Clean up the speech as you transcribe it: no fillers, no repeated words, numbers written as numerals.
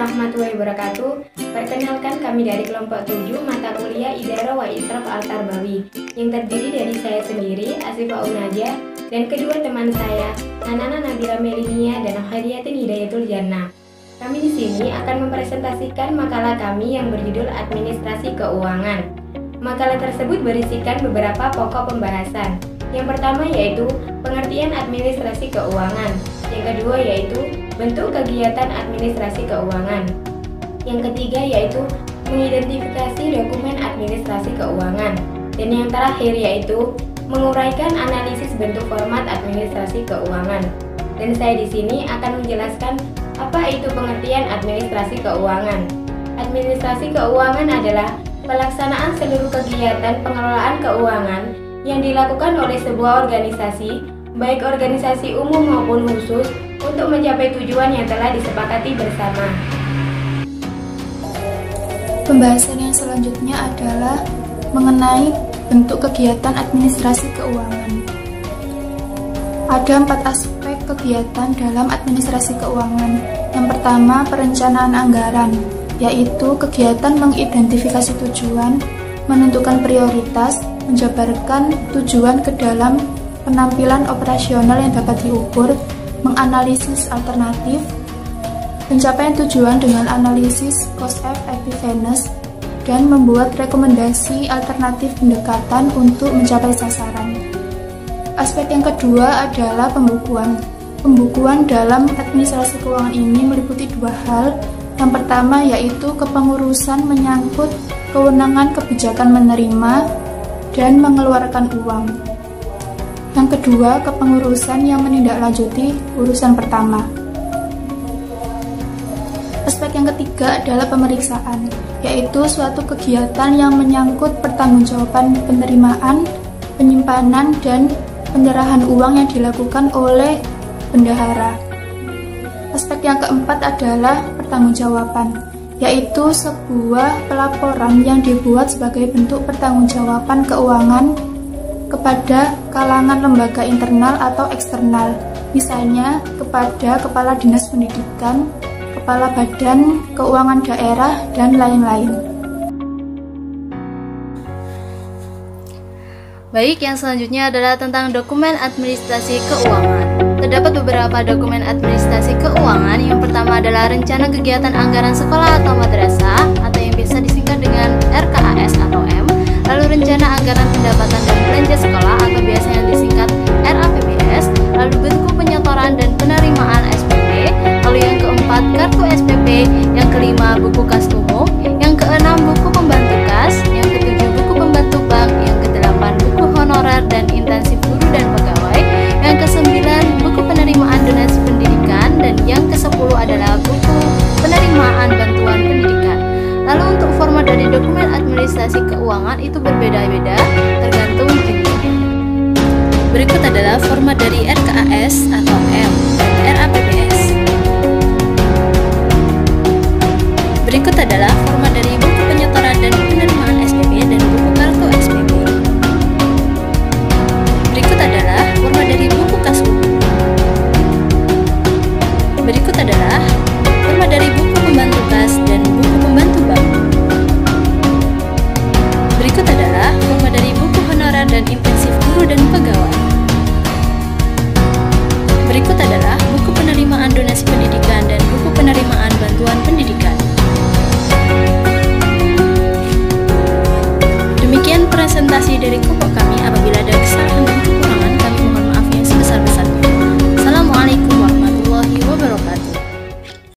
warahmatullahi wabarakatuh. Perkenalkan, kami dari kelompok 7 mata kuliah Idarah wa Israf Al-Tarbawi yang terdiri dari saya sendiri, Asifah Unaja, dan kedua teman saya, Nanana Nabila Melinia dan Hadiyatin Hidayatul Jannah. Kami di sini akan mempresentasikan makalah kami yang berjudul Administrasi Keuangan. Makalah tersebut berisikan beberapa pokok pembahasan. Yang pertama yaitu pengertian administrasi keuangan. Yang kedua yaitu bentuk kegiatan administrasi keuangan. Yang ketiga yaitu mengidentifikasi dokumen administrasi keuangan. Dan yang terakhir yaitu menguraikan analisis bentuk format administrasi keuangan. Dan saya di sini akan menjelaskan apa itu pengertian administrasi keuangan. Administrasi keuangan adalah pelaksanaan seluruh kegiatan pengelolaan keuangan yang dilakukan oleh sebuah organisasi, baik organisasi umum maupun khusus, untuk mencapai tujuan yang telah disepakati bersama. Pembahasan yang selanjutnya adalah mengenai bentuk kegiatan administrasi keuangan. Ada 4 aspek kegiatan dalam administrasi keuangan. Yang pertama, perencanaan anggaran, yaitu kegiatan mengidentifikasi tujuan, menentukan prioritas, menjabarkan tujuan ke dalam penampilan operasional yang dapat diukur, menganalisis alternatif, pencapaian tujuan dengan analisis cost-effectiveness, dan membuat rekomendasi alternatif pendekatan untuk mencapai sasaran. Aspek yang kedua adalah pembukuan. Pembukuan dalam administrasi keuangan ini meliputi 2 hal. Yang pertama yaitu kepengurusan menyangkut kewenangan kebijakan menerima dan mengeluarkan uang. Yang kedua, kepengurusan yang menindaklanjuti urusan pertama. Aspek yang ketiga adalah pemeriksaan, yaitu suatu kegiatan yang menyangkut pertanggungjawaban penerimaan, penyimpanan, dan penyerahan uang yang dilakukan oleh bendahara. Aspek yang keempat adalah pertanggungjawaban, yaitu sebuah pelaporan yang dibuat sebagai bentuk pertanggungjawaban keuangan kepada kalangan lembaga internal atau eksternal, misalnya kepada Kepala Dinas Pendidikan, Kepala Badan Keuangan Daerah, dan lain-lain. Baik, yang selanjutnya adalah tentang dokumen administrasi keuangan. Terdapat beberapa dokumen administrasi keuangan. Yang pertama adalah rencana kegiatan anggaran sekolah atau madrasah, atau yang biasa disingkat dengan RKAS atau M. Lalu rencana anggaran pendapatan dan belanja sekolah, atau biasanya disingkat RAPBS. Lalu buku penyetoran dan penerimaan SPP. Lalu yang keempat, kartu SPP. Yang kelima, buku kas umum. Yang keenam, buku pembantu kas. Yang ketujuh, buku pembantu bank. Yang kedelapan, buku honorer dan intensif guru dan pegawai. Yang kesembilan, buku penerimaan donasi pendidikan. Dan yang kesepuluh adalah buku penerimaan bantuan pendidikan. Lalu untuk format dari dokumen administrasi keuangan itu berbeda-beda tergantung jenisnya. Berikut adalah format dari RKAS atau M dan RAPBS. Berikut adalah format dari buku penyetoran dan penerimaan SPP dan buku kartu SPP. Berikut adalah format dari buku kas umum. Berikut adalah format dari buku pembantu kas dan buku pembantu bank. Berikut adalah format dari buku honorer dan intensif guru dan pegawai. Berikut adalah buku penerimaan donasi pendidikan dan buku penerimaan bantuan pendidikan. Demikian presentasi dari kelompok kami. Apabila ada